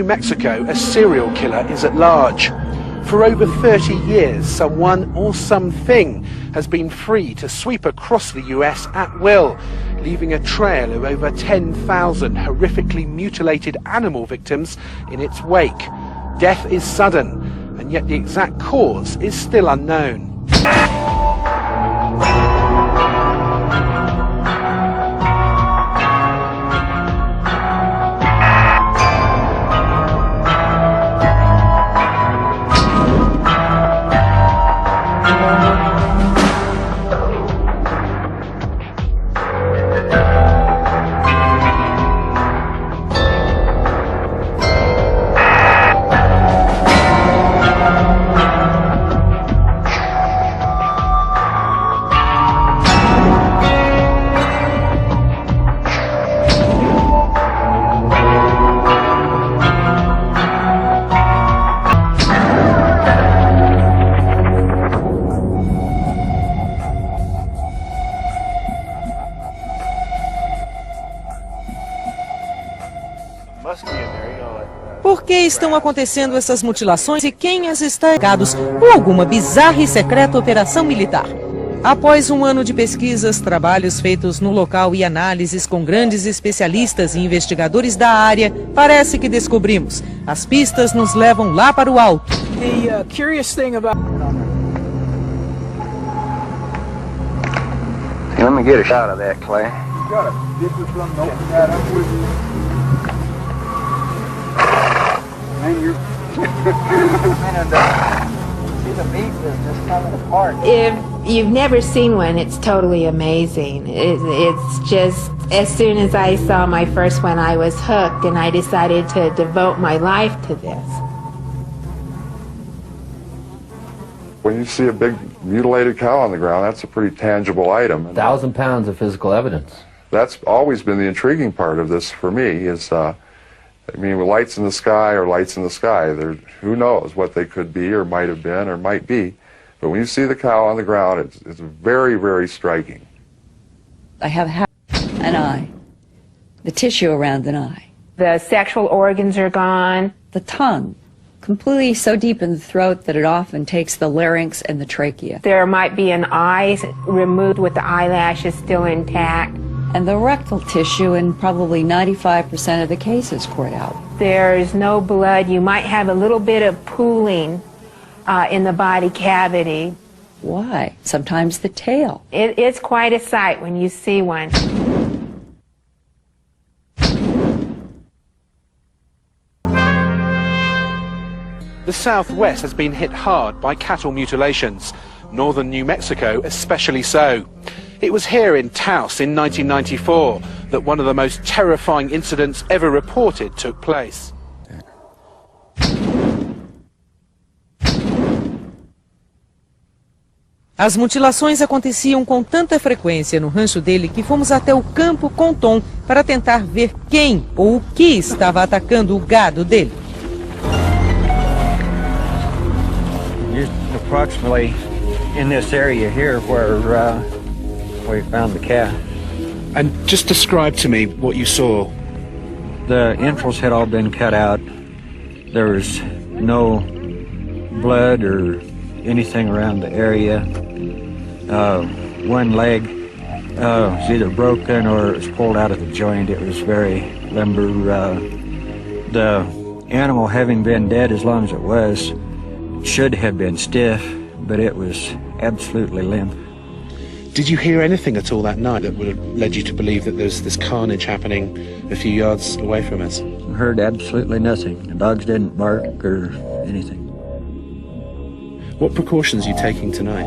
New Mexico, a serial killer is at large. For over 30 years, someone or something has been free to sweep across the US at will, leaving a trail of over 10,000 horrifically mutilated animal victims in its wake. Death is sudden, and yet the exact cause is still unknown. Por que estão acontecendo essas mutilações e quem as está ligados ou alguma bizarra e secreta operação militar? Após um ano de pesquisas, trabalhos feitos no local e análises com grandes especialistas e investigadores da área, parece que descobrimos. As pistas nos levam lá para o alto. The curious thing about... Let me get a shot of that, Clay. You got a dipper something to open that up with you? Man, you're... See the meat is just coming apart. If you've never seen one, it's totally amazing. It's just, as soon as I saw my first one, I was hooked, and I decided to devote my life to this. When you see a big mutilated cow on the ground, that's a pretty tangible item. 1,000 pounds of physical evidence. That's always been the intriguing part of this for me is, I mean, lights in the sky are lights in the sky. Who knows what they could be or might have been or might be. But when you see the cow on the ground, it's very, very striking. I have an eye, the tissue around an eye. The sexual organs are gone. The tongue, completely so deep in the throat that it often takes the larynx and the trachea. There might be an eye removed with the eyelashes still intact. And the rectal tissue in probably 95% of the cases poured out. There's no blood. You might have a little bit of pooling in the body cavity. Why? Sometimes the tail. It's quite a sight when you see one. The Southwest has been hit hard by cattle mutilations, northern New Mexico especially so. It was here in Taos in 1994 that one of the most terrifying incidents ever reported took place. As mutilações aconteciam com tanta frequência no rancho dele que fomos até o campo com Tom para tentar ver quem ou o que estava atacando o gado dele. Approximately in this area here where we found the calf. And just describe to me what you saw. The entrails had all been cut out. There was no blood or anything around the area. One leg was either broken or it was pulled out of the joint. It was very limber. The animal, having been dead as long as it was, should have been stiff, but it was absolutely limp. Did you hear anything at all that night that would have led you to believe that there's this carnage happening a few yards away from us? Heard absolutely nothing. The dogs didn't bark or anything. What precautions are you taking tonight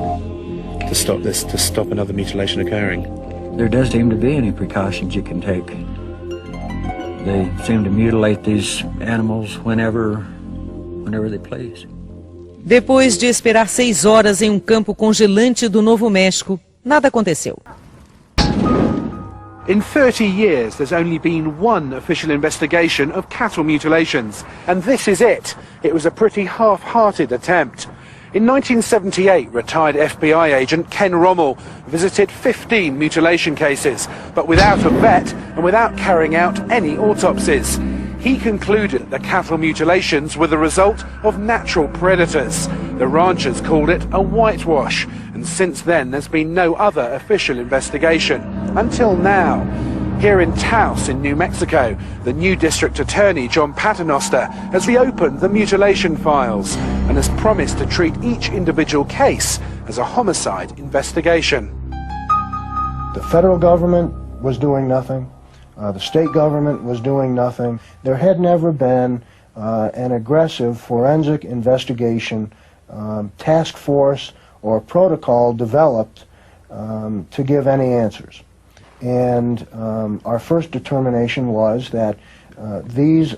to stop this, to stop another mutilation occurring? There doesn't seem to be any precautions you can take. They seem to mutilate these animals whenever they please. Depois de esperar 6 horas em um campo congelante do Novo México, nada aconteceu. In 30 years, there's only been one official investigation of cattle mutilations, and this is it. It was a pretty half-hearted attempt. In 1978, retired FBI agent Ken Rommel visited 15 mutilation cases, but without a vet and without carrying out any autopsies. He concluded that the cattle mutilations were the result of natural predators. The ranchers called it a whitewash, and since then there's been no other official investigation. Until now. Here in Taos in New Mexico, the new district attorney, John Paternoster, has reopened the mutilation files and has promised to treat each individual case as a homicide investigation. The federal government was doing nothing. The state government was doing nothing. There had never been an aggressive forensic investigation task force or protocol developed to give any answers. And our first determination was that these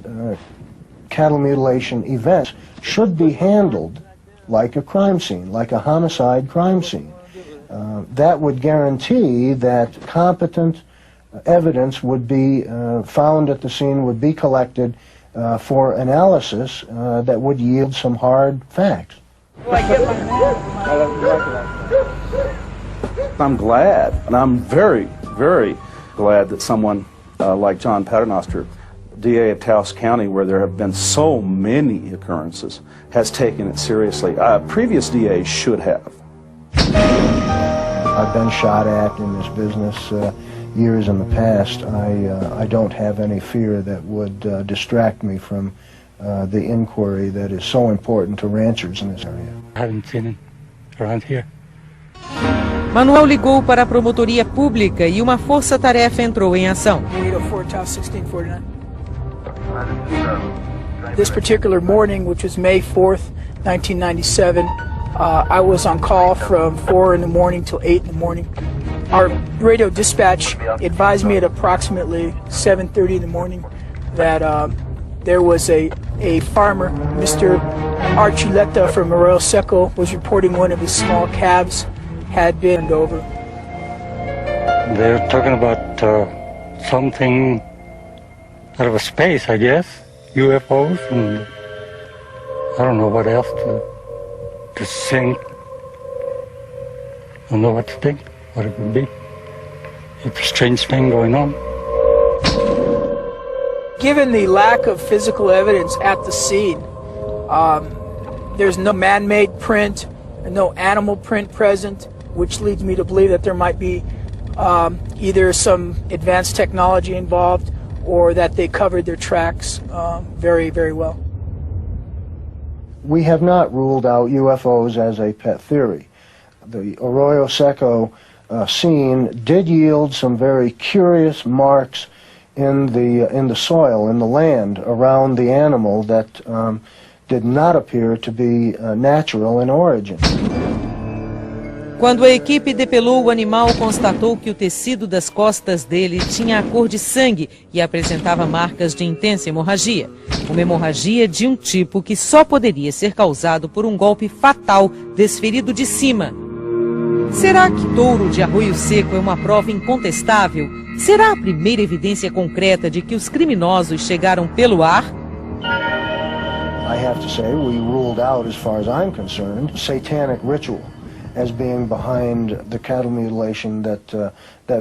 cattle mutilation events should be handled like a crime scene, like a homicide crime scene. That would guarantee that competent evidence would be found at the scene, would be collected for analysis that would yield some hard facts. I'm glad, and I'm very, very glad that someone like John Paternoster, DA of Taos County, where there have been so many occurrences, has taken it seriously. Previous DAs should have. I've been shot at in this business years in the past. I don't have any fear that would distract me from the inquiry that is so important to ranchers in this area. I haven't seen it around here. Manuel ligou para a promotoria pública e uma força-tarefa entrou em ação. 804 Taos 1649. This particular morning, which was May 4th, 1997, I was on call from 4 in the morning till 8 in the morning. Our radio dispatch advised me at approximately 7:30 in the morning that there was a farmer, Mr. Archuleta from Arroyo Seco, was reporting one of his small calves had been over. They're talking about something out of space, I guess, UFOs, and I don't know what else to think. I don't know what to think, what it would be. It's a strange thing going on. Given the lack of physical evidence at the scene, there's no man-made print, no animal print present, which leads me to believe that there might be either some advanced technology involved or that they covered their tracks very, very well. We have not ruled out UFOs as a pet theory. The Arroyo Seco scene did yield some very curious marks in the soil, in the land around the animal that did not appear to be natural in origin. Quando a equipe depelou o animal, constatou que o tecido das costas dele tinha a cor de sangue e apresentava marcas de intensa hemorragia. Uma hemorragia de um tipo que só poderia ser causado por um golpe fatal desferido de cima. Será que touro de arroio seco é uma prova incontestável? Será a primeira evidência concreta de que os criminosos chegaram pelo ar? I have to say we ruled out, as far as I'm concerned, satanic ritual as being behind the cattle mutilation that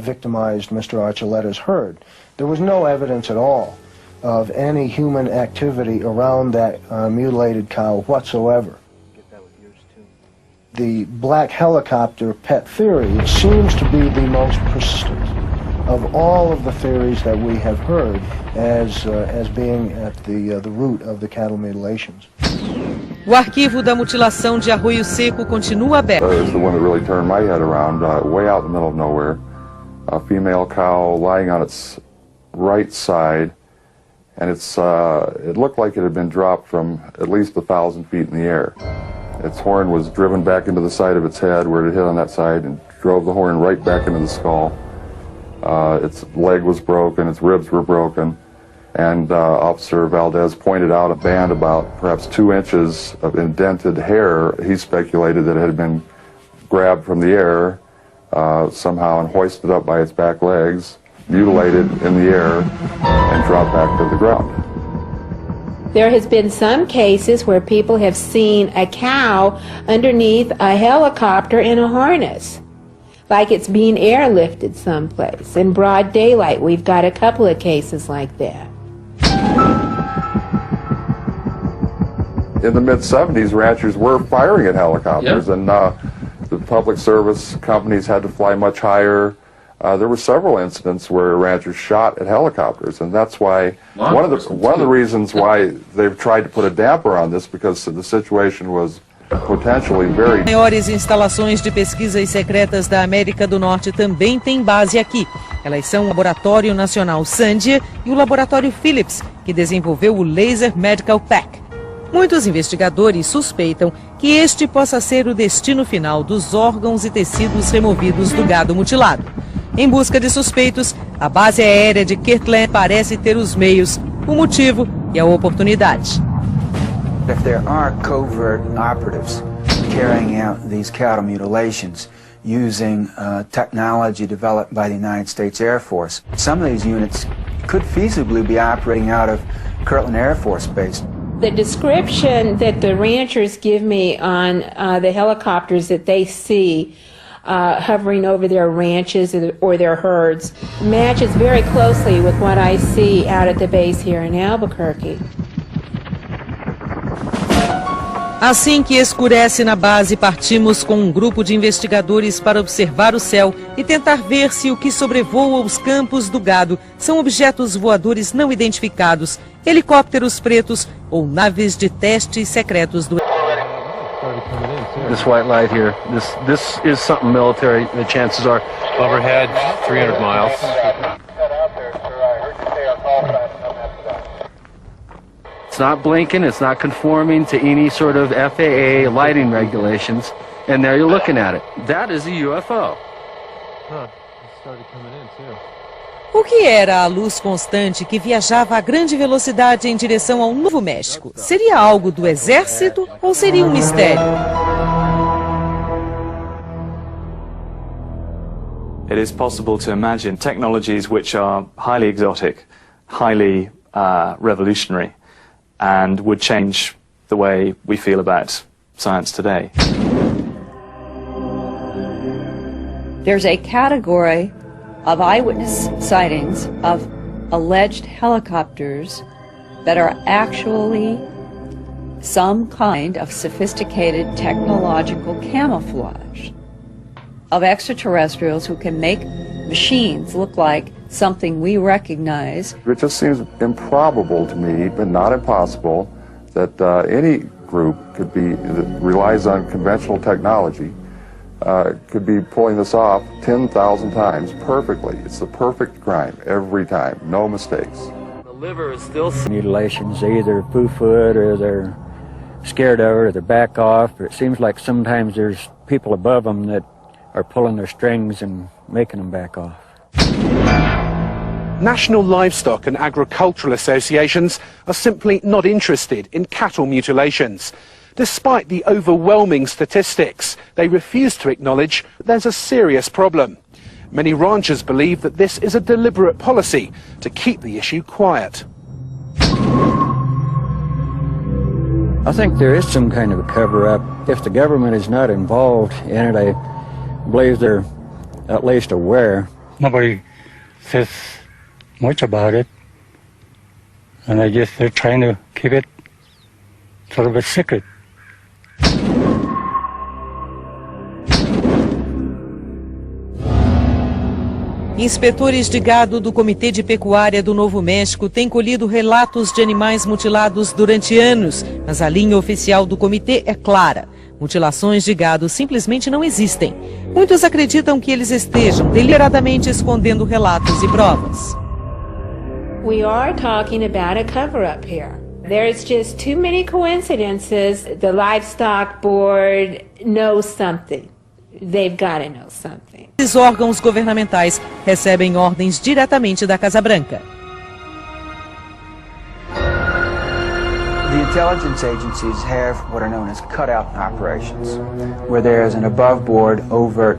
victimized Mr. Archuleta's herd. There was no evidence at all of any human activity around that mutilated cow whatsoever. The black helicopter pet theory seems to be the most persistent of all of the theories that we have heard as being at the root of the cattle mutilations. O arquivo da mutilação de arroio seco continua aberto. It's the one that really turned my head around, way out in the middle of nowhere. A female cow lying on its right side, and it looked like it had been dropped from at least 1,000 feet in the air. Its horn was driven back into the side of its head where it hit on that side and drove the horn right back into the skull. Its leg was broken, its ribs were broken, and Officer Valdez pointed out a band about perhaps 2 inches of indented hair. He speculated that it had been grabbed from the air somehow and hoisted up by its back legs, mutilated in the air, and dropped back to the ground. There has been some cases where people have seen a cow underneath a helicopter in a harness, like it's being airlifted someplace. In broad daylight, we've got a couple of cases like that. in the mid-70s, ranchers were firing at helicopters, and the public service companies had to fly much higher. There were several incidents where ranchers shot at helicopters, and that's why one of the reasons why they've tried to put a damper on this, because the situation was potentially very. Maiores instalações de pesquisas secretas da América do Norte também têm base aqui. Elas são o Laboratório Nacional Sandia e o Laboratório Phillips, que desenvolveu o Laser Medical Pack. Muitos investigadores suspeitam que este possa ser o destino final dos órgãos e tecidos removidos do gado mutilado. Em busca de suspeitos, a base aérea de Kirtland parece ter os meios, o motivo e a oportunidade. If there are covert operatives carrying out these cattle mutilations using technology developed by the United States Air Force, some of these units could feasibly be operating out of Kirtland Air Force Base. The description that the ranchers give me on the helicopters that they see hovering over their ranches or their herds matches very closely with what I see out at the base here in Albuquerque. Assim que escurece na base, partimos com um grupo de investigadores para observar o céu e tentar ver se o que sobrevoa os campos do gado são objetos voadores não identificados, helicópteros pretos ou naves de testes secretos do... This white light here, this is something military. The chances are overhead 300 miles. It's not blinking, it's not conforming to any sort of FAA lighting regulations, and there you're looking at it. That is a UFO. Huh, it started coming in too. O que era a luz constante que viajava a grande velocidade em direção ao Novo México? Seria algo do exército ou seria um mistério? It is possible to imagine technologies which are highly exotic, highly revolutionary, and would change the way we feel about science today. There's a category of eyewitness sightings of alleged helicopters that are actually some kind of sophisticated technological camouflage of extraterrestrials who can make machines look like something we recognize. It just seems improbable to me, but not impossible, that any group could be that relies on conventional technology could be pulling this off 10,000 times perfectly. It's the perfect crime every time, no mistakes. The liver is still... Mutilations, they either poo-foot or they're scared of it or they back off. It seems like sometimes there's people above them that are pulling their strings and making them back off. National livestock and agricultural associations are simply not interested in cattle mutilations. Despite the overwhelming statistics, they refuse to acknowledge there's a serious problem. Many ranchers believe that this is a deliberate policy to keep the issue quiet. I think there is some kind of a cover-up. If the government is not involved in it, I believe they're at least aware. Nobody says much about it, and I guess they're trying to keep it sort of a secret. Inspetores de gado do Comitê de Pecuária do Novo México têm colhido relatos de animais mutilados durante anos, mas a linha oficial do comitê é clara. Mutilações de gado simplesmente não existem. Muitos acreditam que eles estejam deliberadamente escondendo relatos e provas. We are talking about a cover-up here. There's just too many coincidences. The livestock board knows something. They've got to know something. Os órgãos governamentais recebem ordens diretamente da Casa Branca. The intelligence agencies have what are known as cutout operations, where there is an above-board, overt,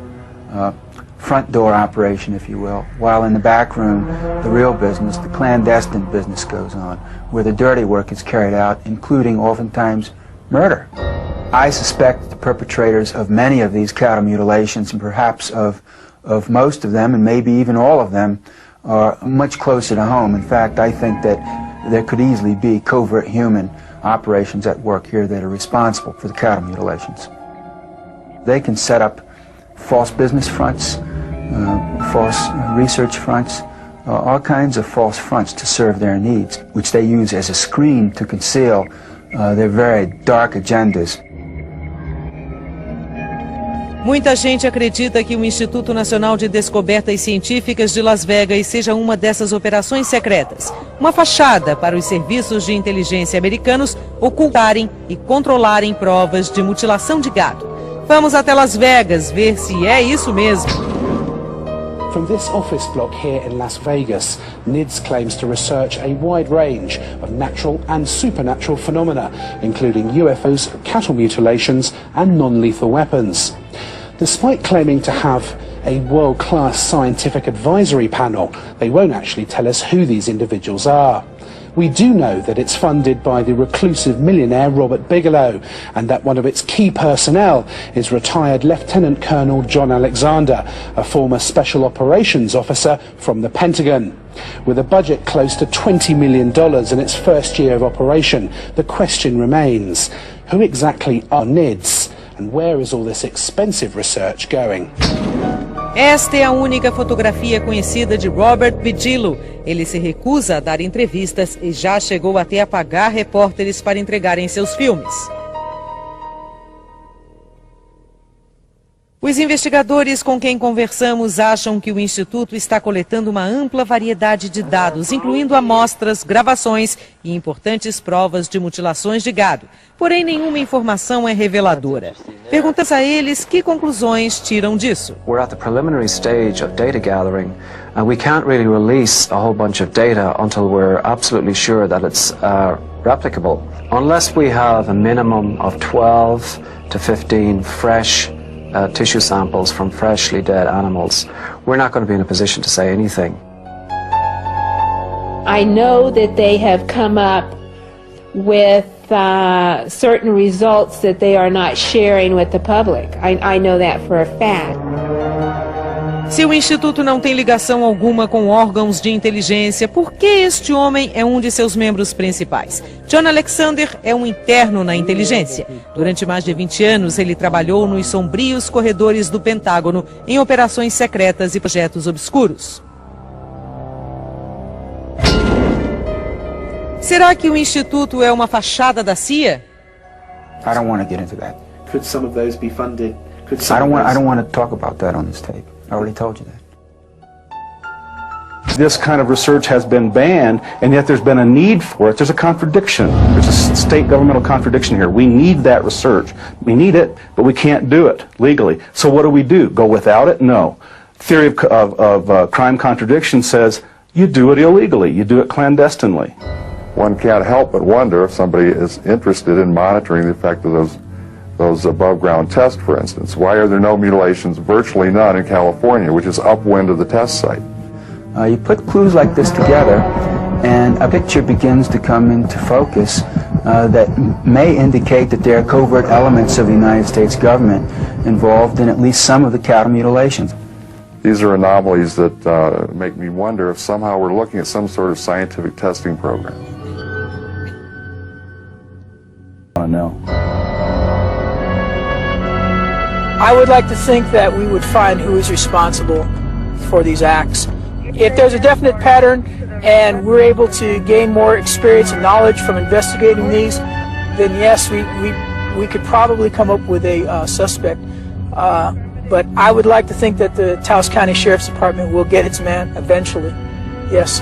front door operation, if you will, while in the back room, the real business, the clandestine business goes on, where the dirty work is carried out, including oftentimes murder. I suspect the perpetrators of many of these cattle mutilations, and perhaps of most of them, and maybe even all of them, are much closer to home. In fact, I think that there could easily be covert human operations at work here that are responsible for the cattle mutilations. They can set up false business fronts, false research fronts, all kinds of false fronts to serve their needs, which they use as a screen to conceal their very dark agendas. Muita gente acredita que o Instituto Nacional de Descobertas Científicas de Las Vegas seja uma dessas operações secretas, uma fachada para os serviços de inteligência americanos ocultarem e controlarem provas de mutilação de gado. Vamos até Las Vegas ver se é isso mesmo. From this office block here in Las Vegas, NIDS claims to research a wide range of natural and supernatural phenomena, including UFOs, cattle mutilations, and non-lethal weapons. Despite claiming to have a world-class scientific advisory panel, they won't actually tell us who these individuals are. We do know that it's funded by the reclusive millionaire Robert Bigelow, and that one of its key personnel is retired Lieutenant Colonel John Alexander, a former Special Operations officer from the Pentagon. With a budget close to $20 million in its first year of operation, the question remains, who exactly are NIDS, and where is all this expensive research going? Esta é a única fotografia conhecida de Robert Bigelow. Ele se recusa a dar entrevistas e já chegou até a pagar repórteres para entregarem seus filmes. Os investigadores com quem conversamos acham que o Instituto está coletando uma ampla variedade de dados, incluindo amostras, gravações e importantes provas de mutilações de gado. Porém, nenhuma informação é reveladora. Perguntamos a eles que conclusões tiram disso. We're at the preliminary stage of data gathering, and we can't really release a whole bunch of data until we're absolutely sure that it's replicable. Unless we have a minimum of 12 to 15 fresh tissue samples from freshly dead animals, we're not going to be in a position to say anything. I know that they have come up with certain results that they are not sharing with the public. I know that for a fact. Se o Instituto não tem ligação alguma com órgãos de inteligência, por que este homem é um de seus membros principais? John Alexander é um interno na inteligência. Durante mais de 20 anos, ele trabalhou nos sombrios corredores do Pentágono em operações secretas e projetos obscuros. Será que o Instituto é uma fachada da CIA? I don't want to get into that. Could some of those be funded? I don't want to talk about that on this tape. I already told you that. This kind of research has been banned, and yet there's been a need for it. There's a contradiction. There's a state governmental contradiction here. We need that research. We need it, but we can't do it legally. So what do? Go without it? No. Theory of crime contradiction says you do it illegally. You do it clandestinely. One can't help but wonder if somebody is interested in monitoring the effect of those above-ground tests, for instance. Why are there no mutilations, virtually none, in California, which is upwind of the test site? You put clues like this together, and a picture begins to come into focus that may indicate that there are covert elements of the United States government involved in at least some of the cattle mutilations. These are anomalies that make me wonder if somehow we're looking at some sort of scientific testing program. I know. I would like to think that we would find who is responsible for these acts. If there's a definite pattern and we're able to gain more experience and knowledge from investigating these, then yes, we could probably come up with a suspect. But I would like to think that the Taos County Sheriff's Department will get its man eventually. Yes.